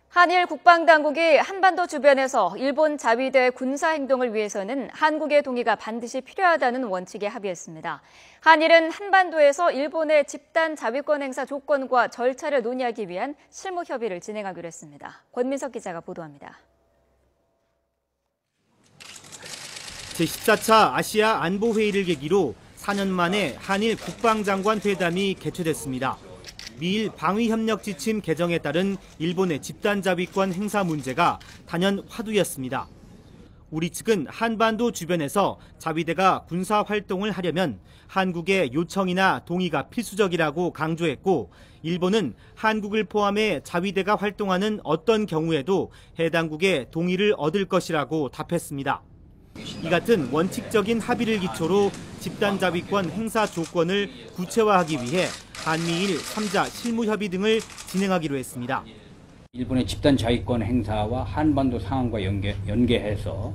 한일 국방당국이 한반도 주변에서 일본 자위대 군사 행동을 위해서는 한국의 동의가 반드시 필요하다는 원칙에 합의했습니다. 한일은 한반도에서 일본의 집단 자위권 행사 조건과 절차를 논의하기 위한 실무 협의를 진행하기로 했습니다. 권민석 기자가 보도합니다. 제14차 아시아 안보회의를 계기로 4년 만에 한일 국방장관 회담이 개최됐습니다. 미일 방위협력 지침 개정에 따른 일본의 집단자위권 행사 문제가 단연 화두였습니다. 우리 측은 한반도 주변에서 자위대가 군사 활동을 하려면 한국의 요청이나 동의가 필수적이라고 강조했고, 일본은 한국을 포함해 자위대가 활동하는 어떤 경우에도 해당국의 동의를 얻을 것이라고 답했습니다. 이 같은 원칙적인 합의를 기초로 집단자위권 행사 조건을 구체화하기 위해 한미일 3자 실무협의 등을 진행하기로 했습니다. 일본의 집단자위권 행사와 한반도 상황과 연계해서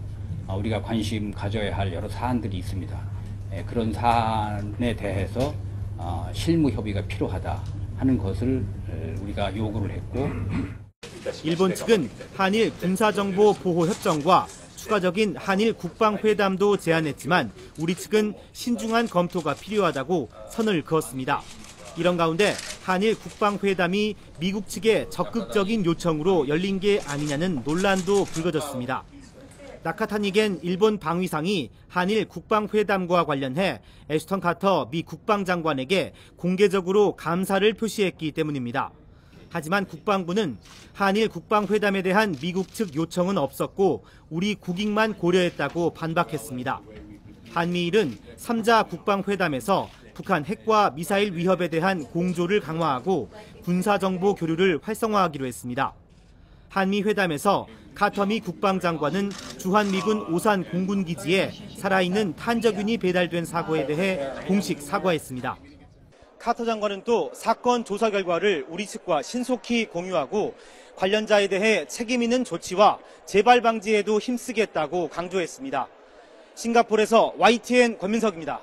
우리가 관심 가져야 할 여러 사안들이 있습니다. 그런 사안에 대해서 실무협의가 필요하다 하는 것을 우리가 요구를 했고, 일본 측은 한일 군사정보보호협정과 추가적인 한일 국방회담도 제안했지만 우리 측은 신중한 검토가 필요하다고 선을 그었습니다. 이런 가운데 한일 국방회담이 미국 측의 적극적인 요청으로 열린 게 아니냐는 논란도 불거졌습니다. 나카타니겐 일본 방위상이 한일 국방회담과 관련해 애슈턴 카터 미 국방장관에게 공개적으로 감사를 표시했기 때문입니다. 하지만 국방부는 한일 국방회담에 대한 미국 측 요청은 없었고 우리 국익만 고려했다고 반박했습니다. 한미일은 3자 국방회담에서 북한 핵과 미사일 위협에 대한 공조를 강화하고 군사정보 교류를 활성화하기로 했습니다. 한미회담에서 카터 미 국방장관은 주한미군 오산 공군기지에 살아있는 탄저균이 배달된 사고에 대해 공식 사과했습니다. 카터 장관은 또 사건 조사 결과를 우리 측과 신속히 공유하고 관련자에 대해 책임 있는 조치와 재발 방지에도 힘쓰겠다고 강조했습니다. 싱가포르에서 YTN 권민석입니다.